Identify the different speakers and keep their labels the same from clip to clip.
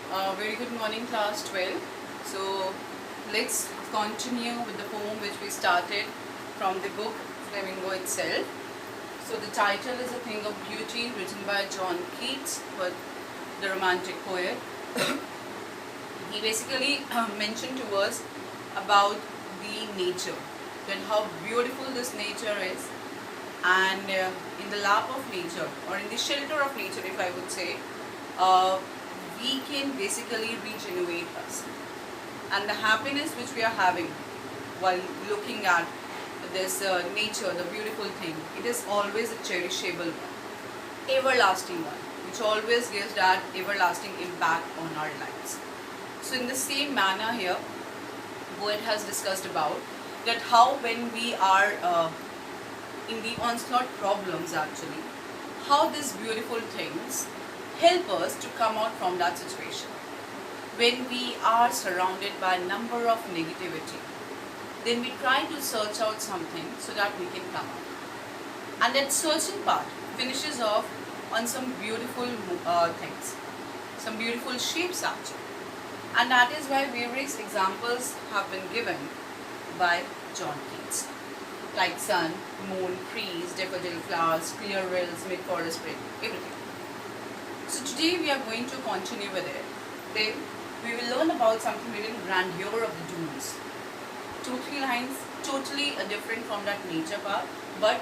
Speaker 1: Very good morning, class 12. So let's continue with the poem which we started from the book Flamingo itself. So the title is A Thing of Beauty, written by John Keats, but the romantic poet. He basically mentioned to us about the nature, then how beautiful this nature is, and in the lap of nature, or in the shelter of nature, if I would say, we can basically regenerate us. And the happiness which we are having while looking at this nature, the beautiful thing, it is always a cherishable one, everlasting one, which always gives that everlasting impact on our lives. So in the same manner here, poet has discussed about that how when we are in the onslaught problems actually, how these beautiful things help us to come out from that situation. When we are surrounded by a number of negativity, then we try to search out something so that we can come out. And that searching part finishes off on some beautiful things, some beautiful shapes actually. And that is why various examples have been given by John Keats, like sun, moon, trees, daffodil flowers, clear rills, mid-forest spring, everything. So today we are going to continue with it. Then we will learn about something within grandeur of the dunes. 2-3 lines, totally different from that nature part, but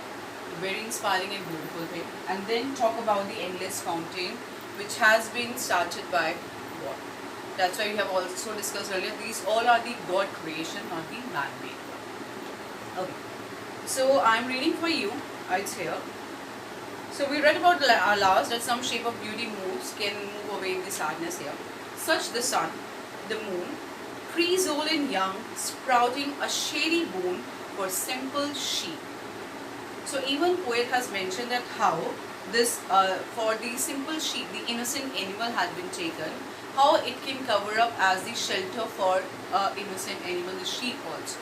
Speaker 1: very inspiring and beautiful thing. And then talk about the endless fountain, which has been started by God. That's why we have also discussed earlier, these all are the God creation, not the man-made one. Okay. So I'm reading for you, it's here. So we read about last that some shape of beauty moves, can move away the sadness here. Such the sun, the moon, trees old and young, sprouting a shady boon for simple sheep. So even poet has mentioned that how this, for the simple sheep, the innocent animal has been taken, how it can cover up as the shelter for innocent animal, the sheep also.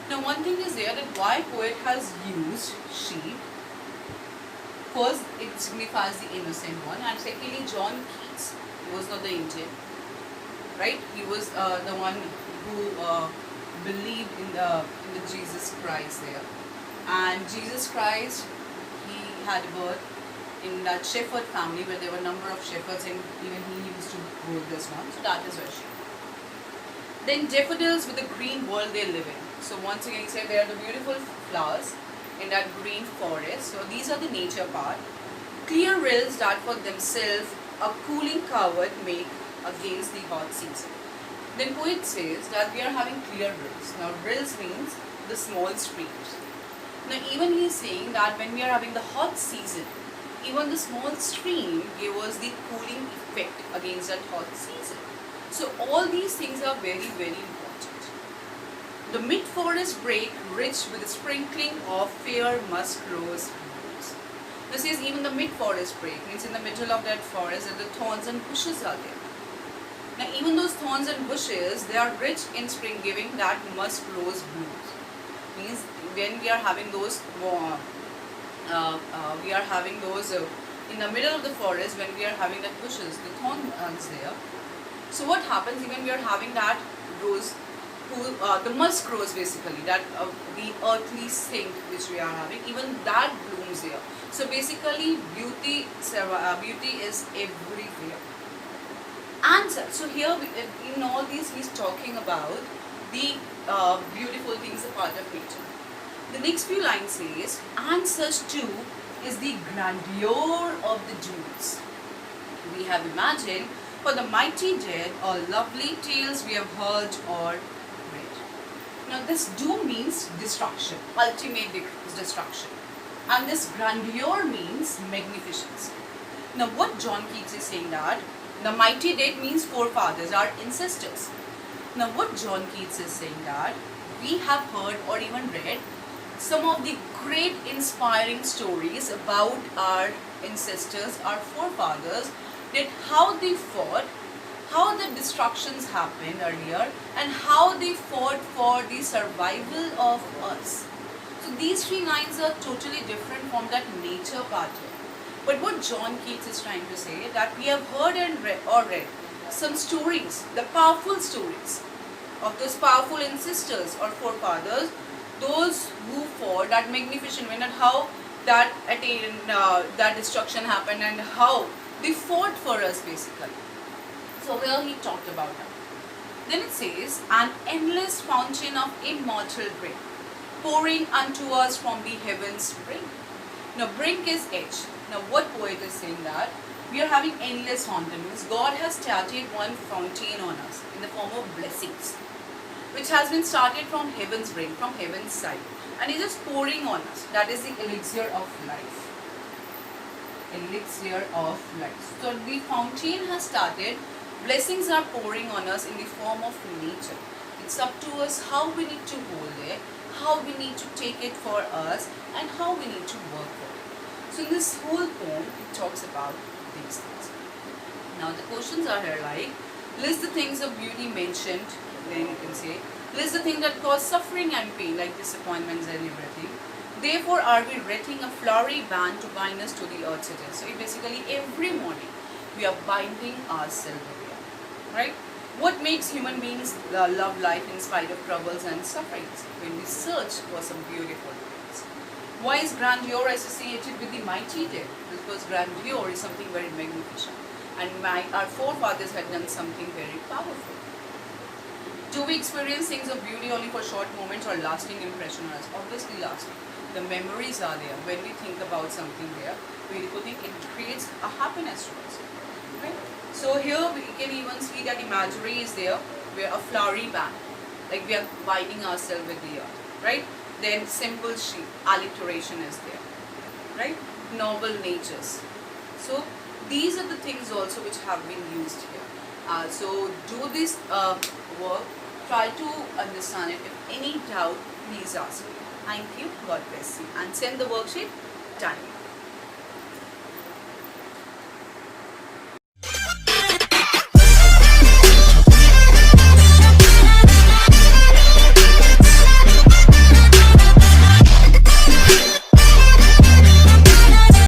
Speaker 1: Now one thing is there that why poet has used sheep. First, it signifies the innocent one, and secondly, John Keats, he was not the Indian, right? He was the one who believed in the Jesus Christ there, and Jesus Christ, he had birth in that shepherd family where there were a number of shepherds, and even he used to rule this one. So that is where she. Then daffodils with the green world they live in. So once again, he said they are the beautiful flowers in that green forest. So these are the nature part. Clear rills that for themselves a cooling covert make against the hot season. Then poet says that we are having clear rills. Now rills means the small streams. Now even he is saying that when we are having the hot season, even the small stream gave us the cooling effect against that hot season. So all these things are very, very important. The mid-forest brake rich with a sprinkling of fair musk rose blooms. This is even the mid-forest brake, means in the middle of that forest and the thorns and bushes are there. Now even those thorns and bushes, they are rich in spring giving that musk rose blooms. Means when we are having those, in the middle of the forest, when we are having that bushes, the thorns there. So what happens even we are having that rose, the musk rose basically, that the earthly scent which we are having, even that blooms there. So basically beauty is everywhere. And so here in all these he is talking about the beautiful things, a part of nature. The next few lines says, and such too is the grandeur of the dunes. We have imagined for the mighty dead all lovely tales we have heard or read. Now this doom means destruction, ultimate destruction. And this grandeur means magnificence. Now what John Keats is saying that the mighty dead means forefathers, our ancestors. Now what John Keats is saying that we have heard or even read some of the great inspiring stories about our ancestors, our forefathers, that how they fought, how the destructions happened earlier, and how they fought for the survival of us. So these 3 lines are totally different from that nature part here. But what John Keats is trying to say, that we have heard and read some stories, the powerful stories of those powerful ancestors or forefathers, those who fought that magnificent win, and how that attained, that destruction happened, and how they fought for us basically. So here he talked about that. Then it says, an endless fountain of immortal drink, pouring unto us from the heavens brink. Now brink is edge. Now what poet is saying that? We are having endless fountains. God has started one fountain on us in the form of blessings, which has been started from heaven's brink, from heaven's side. And it is pouring on us. That is the elixir of life. Elixir of life. So the fountain has started. Blessings are pouring on us in the form of nature. It's up to us how we need to hold it, how we need to take it for us, and how we need to work for it. So in this whole poem, it talks about these things. Now the questions are here like, list the things of beauty mentioned, then you can say, list the things that cause suffering and pain, like disappointments and everything. Therefore are we wreathing a flowery band to bind us to the earth's edge. So basically every morning we are binding ourselves with it, right? What makes human beings love life in spite of troubles and sufferings? When we search for some beautiful things. Why is grandeur associated with the mighty dead? Because grandeur is something very magnificent, and our forefathers had done something very powerful. Do we experience things of beauty only for short moments or lasting impression on us? Obviously lasting. The memories are there. When we think about something there, beautiful thing, it creates a happiness to us. Right? So here we can even see that imagery is there, where a flowery band, like we are binding ourselves with the earth, right? Then simple sheep, alliteration is there, right? Noble natures. So these are the things also which have been used here. So do this work, try to understand it. If any doubt, please ask me. Thank you, God bless you, and send the worksheet timely.